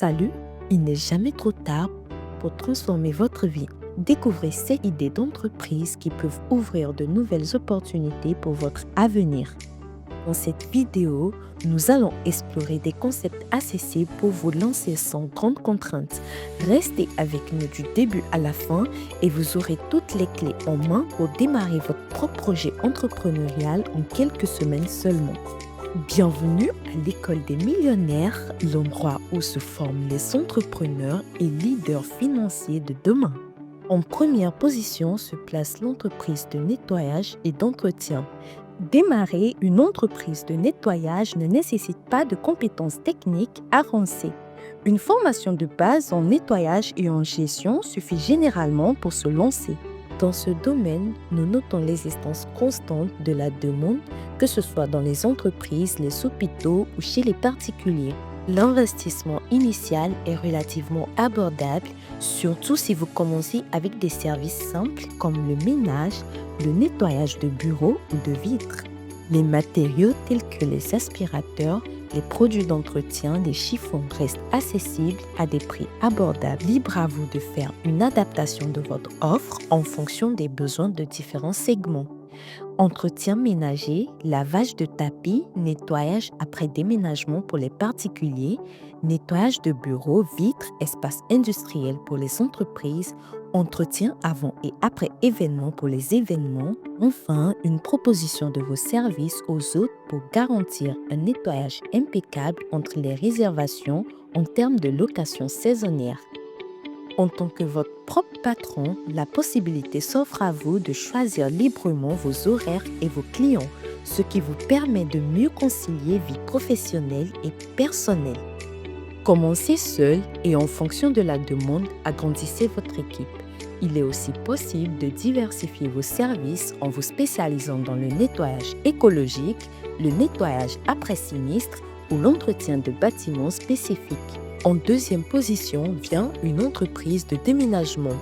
Salut, il n'est jamais trop tard pour transformer votre vie. Découvrez ces idées d'entreprise qui peuvent ouvrir de nouvelles opportunités pour votre avenir. Dans cette vidéo, nous allons explorer des concepts accessibles pour vous lancer sans grande contrainte. Restez avec nous du début à la fin et vous aurez toutes les clés en main pour démarrer votre propre projet entrepreneurial en quelques semaines seulement. Bienvenue à l'école des millionnaires, l'endroit où se forment les entrepreneurs et leaders financiers de demain. En première position se place l'entreprise de nettoyage et d'entretien. Démarrer une entreprise de nettoyage ne nécessite pas de compétences techniques avancées. Une formation de base en nettoyage et en gestion suffit généralement pour se lancer. Dans ce domaine, nous notons l'existence constante de la demande, que ce soit dans les entreprises, les hôpitaux ou chez les particuliers. L'investissement initial est relativement abordable, surtout si vous commencez avec des services simples comme le ménage, le nettoyage de bureaux ou de vitres. Les matériaux tels que les aspirateurs, les produits d'entretien, les chiffons restent accessibles à des prix abordables. Libre à vous de faire une adaptation de votre offre en fonction des besoins de différents segments. Entretien ménager, lavage de tapis, nettoyage après déménagement pour les particuliers, nettoyage de bureaux, vitres, espaces industriels pour les entreprises, entretien avant et après événements pour les événements, enfin une proposition de vos services aux hôtes pour garantir un nettoyage impeccable entre les réservations en termes de location saisonnière. En tant que votre propre patron, la possibilité s'offre à vous de choisir librement vos horaires et vos clients, ce qui vous permet de mieux concilier vie professionnelle et personnelle. Commencez seul et en fonction de la demande, agrandissez votre équipe. Il est aussi possible de diversifier vos services en vous spécialisant dans le nettoyage écologique, le nettoyage après sinistre ou l'entretien de bâtiments spécifiques. En deuxième position vient une entreprise de déménagement.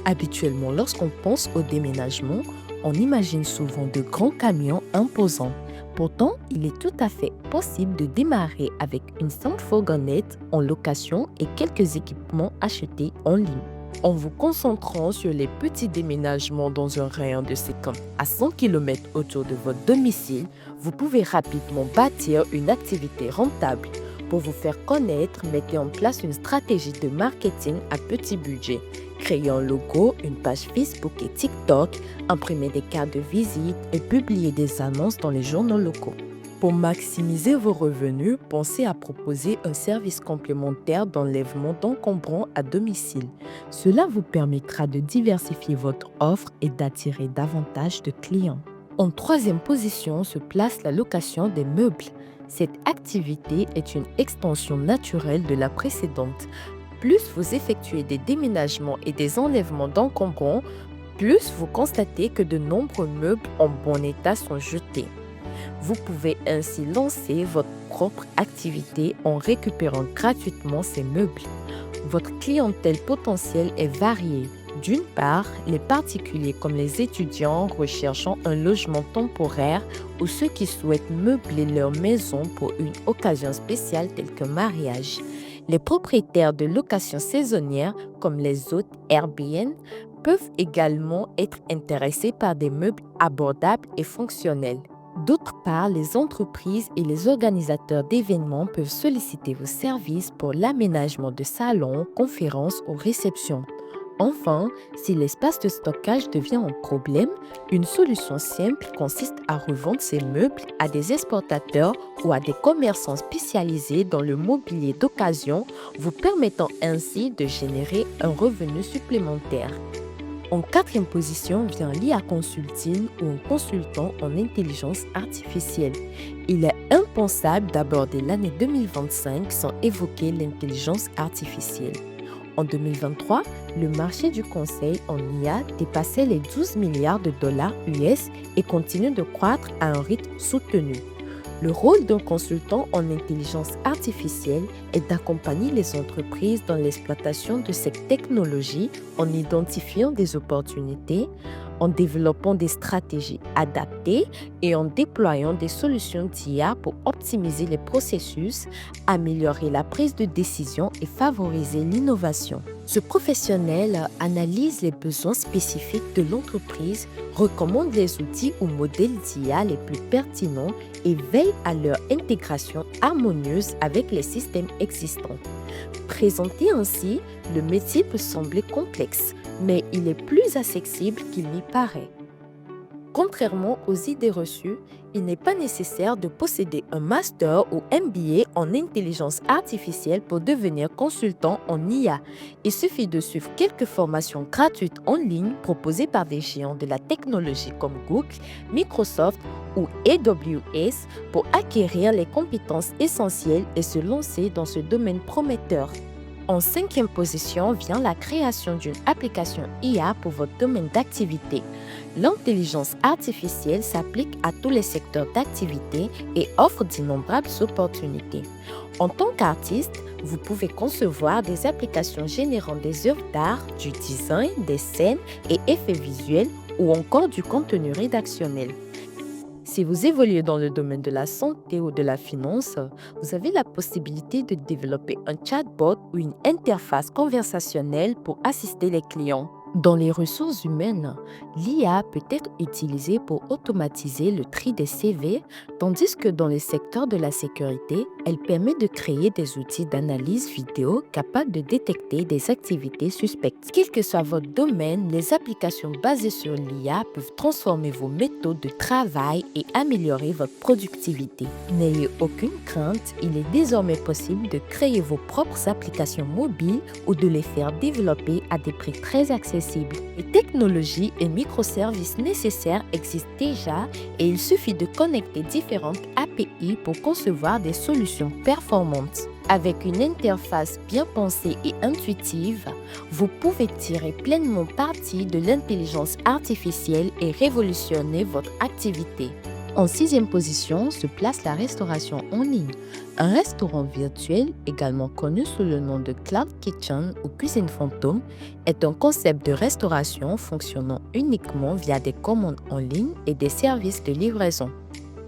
Habituellement, lorsqu'on pense au déménagement, on imagine souvent de grands camions imposants. Pourtant, il est tout à fait possible de démarrer avec une simple fourgonnette en location et quelques équipements achetés en ligne. En vous concentrant sur les petits déménagements dans un rayon de 50 à 100 km autour de votre domicile, vous pouvez rapidement bâtir une activité rentable. Pour vous faire connaître, mettez en place une stratégie de marketing à petit budget. Créez un logo, une page Facebook et TikTok, imprimez des cartes de visite et publiez des annonces dans les journaux locaux. Pour maximiser vos revenus, pensez à proposer un service complémentaire d'enlèvement d'encombrants à domicile. Cela vous permettra de diversifier votre offre et d'attirer davantage de clients. En troisième position se place la location des meubles. Cette activité est une extension naturelle de la précédente. Plus vous effectuez des déménagements et des enlèvements d'encombrants, plus vous constatez que de nombreux meubles en bon état sont jetés. Vous pouvez ainsi lancer votre propre activité en récupérant gratuitement ces meubles. Votre clientèle potentielle est variée. D'une part, les particuliers comme les étudiants recherchant un logement temporaire ou ceux qui souhaitent meubler leur maison pour une occasion spéciale telle qu'un mariage. Les propriétaires de location saisonnière comme les hôtes Airbnb peuvent également être intéressés par des meubles abordables et fonctionnels. D'autre part, les entreprises et les organisateurs d'événements peuvent solliciter vos services pour l'aménagement de salons, conférences ou réceptions. Enfin, si l'espace de stockage devient un problème, une solution simple consiste à revendre ces meubles à des exportateurs ou à des commerçants spécialisés dans le mobilier d'occasion, vous permettant ainsi de générer un revenu supplémentaire. En quatrième position vient l'IA Consulting ou un consultant en intelligence artificielle. Il est impensable d'aborder l'année 2025 sans évoquer l'intelligence artificielle. En 2023, le marché du conseil en IA dépassait les 12 milliards de dollars US et continue de croître à un rythme soutenu. Le rôle d'un consultant en intelligence artificielle est d'accompagner les entreprises dans l'exploitation de cette technologie en identifiant des opportunités, en développant des stratégies adaptées et en déployant des solutions d'IA pour optimiser les processus, améliorer la prise de décision et favoriser l'innovation. Ce professionnel analyse les besoins spécifiques de l'entreprise, recommande les outils ou modèles d'IA les plus pertinents et veille à leur intégration harmonieuse avec les systèmes existants. Présenté ainsi, le métier peut sembler complexe, mais il est plus accessible qu'il n'y paraît. Contrairement aux idées reçues, il n'est pas nécessaire de posséder un master ou MBA en intelligence artificielle pour devenir consultant en IA. Il suffit de suivre quelques formations gratuites en ligne proposées par des géants de la technologie comme Google, Microsoft ou AWS pour acquérir les compétences essentielles et se lancer dans ce domaine prometteur. En 5e position vient la création d'une application IA pour votre domaine d'activité. L'intelligence artificielle s'applique à tous les secteurs d'activité et offre d'innombrables opportunités. En tant qu'artiste, vous pouvez concevoir des applications générant des œuvres d'art, du design, des scènes et effets visuels ou encore du contenu rédactionnel. Si vous évoluez dans le domaine de la santé ou de la finance, vous avez la possibilité de développer un chatbot ou une interface conversationnelle pour assister les clients. Dans les ressources humaines, l'IA peut être utilisée pour automatiser le tri des CV, tandis que dans les secteurs de la sécurité, elle permet de créer des outils d'analyse vidéo capables de détecter des activités suspectes. Quel que soit votre domaine, les applications basées sur l'IA peuvent transformer vos méthodes de travail et améliorer votre productivité. N'ayez aucune crainte, il est désormais possible de créer vos propres applications mobiles ou de les faire développer à des prix très accessibles. Les technologies et microservices nécessaires existent déjà et il suffit de connecter différentes API pour concevoir des solutions performantes. Avec une interface bien pensée et intuitive, vous pouvez tirer pleinement parti de l'intelligence artificielle et révolutionner votre activité. En 6e position se place la restauration en ligne. Un restaurant virtuel, également connu sous le nom de Cloud Kitchen ou cuisine fantôme, est un concept de restauration fonctionnant uniquement via des commandes en ligne et des services de livraison.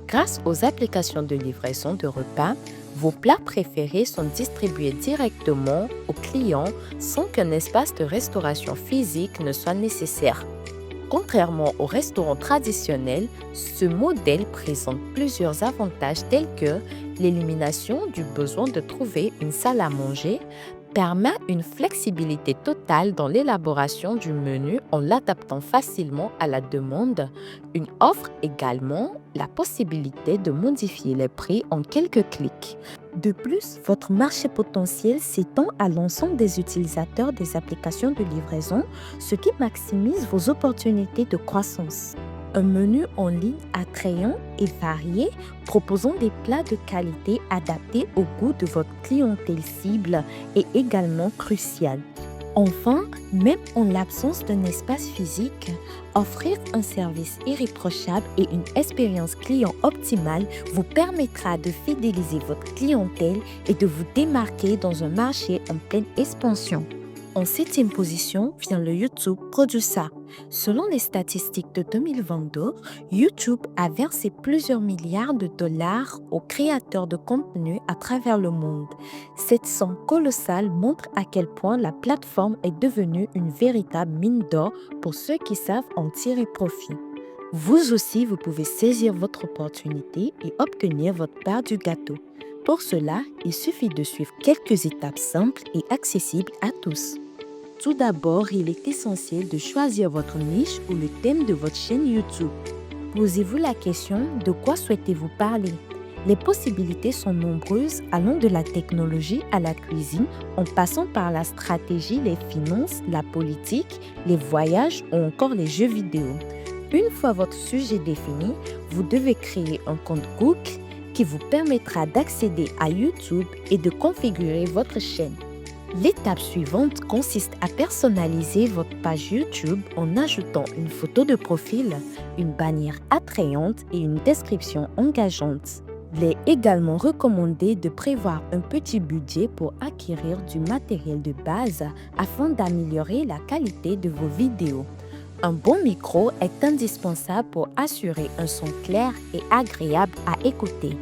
Grâce aux applications de livraison de repas, vos plats préférés sont distribués directement aux clients sans qu'un espace de restauration physique ne soit nécessaire. Contrairement aux restaurants traditionnels, ce modèle présente plusieurs avantages tels que l'élimination du besoin de trouver une salle à manger, permet une flexibilité totale dans l'élaboration du menu en l'adaptant facilement à la demande. Une offre également la possibilité de modifier les prix en quelques clics. De plus, votre marché potentiel s'étend à l'ensemble des utilisateurs des applications de livraison, ce qui maximise vos opportunités de croissance. Un menu en ligne attrayant et varié, proposant des plats de qualité adaptés au goût de votre clientèle cible est également crucial. Enfin, même en l'absence d'un espace physique, offrir un service irréprochable et une expérience client optimale vous permettra de fidéliser votre clientèle et de vous démarquer dans un marché en pleine expansion. En 7e position vient le YouTube Producer. Selon les statistiques de 2022, YouTube a versé plusieurs milliards de dollars aux créateurs de contenu à travers le monde. Cette somme colossale montre à quel point la plateforme est devenue une véritable mine d'or pour ceux qui savent en tirer profit. Vous aussi, vous pouvez saisir votre opportunité et obtenir votre part du gâteau. Pour cela, il suffit de suivre quelques étapes simples et accessibles à tous. Tout d'abord, il est essentiel de choisir votre niche ou le thème de votre chaîne YouTube. Posez-vous la question de quoi souhaitez-vous parler. Les possibilités sont nombreuses, allant de la technologie à la cuisine, en passant par la stratégie, les finances, la politique, les voyages ou encore les jeux vidéo. Une fois votre sujet défini, vous devez créer un compte Google qui vous permettra d'accéder à YouTube et de configurer votre chaîne. L'étape suivante consiste à personnaliser votre page YouTube en ajoutant une photo de profil, une bannière attrayante et une description engageante. Il est également recommandé de prévoir un petit budget pour acquérir du matériel de base afin d'améliorer la qualité de vos vidéos. Un bon micro est indispensable pour assurer un son clair et agréable à écouter.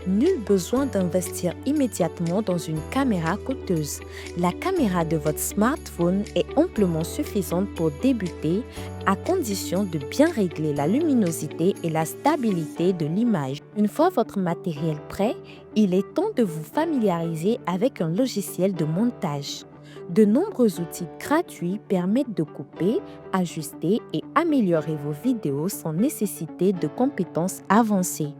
Nul besoin d'investir immédiatement dans une caméra coûteuse. La caméra de votre smartphone est amplement suffisante pour débuter, à condition de bien régler la luminosité et la stabilité de l'image. Une fois votre matériel prêt, il est temps de vous familiariser avec un logiciel de montage. De nombreux outils gratuits permettent de couper, ajuster et améliorer vos vidéos sans nécessiter de compétences avancées.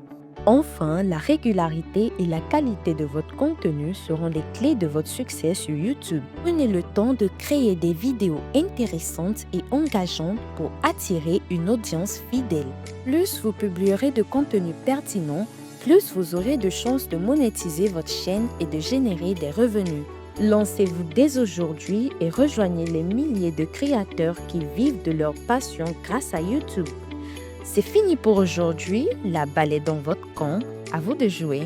Enfin, la régularité et la qualité de votre contenu seront les clés de votre succès sur YouTube. Prenez le temps de créer des vidéos intéressantes et engageantes pour attirer une audience fidèle. Plus vous publierez de contenu pertinent, plus vous aurez de chances de monétiser votre chaîne et de générer des revenus. Lancez-vous dès aujourd'hui et rejoignez les milliers de créateurs qui vivent de leur passion grâce à YouTube. C'est fini pour aujourd'hui, la balle est dans votre camp, à vous de jouer.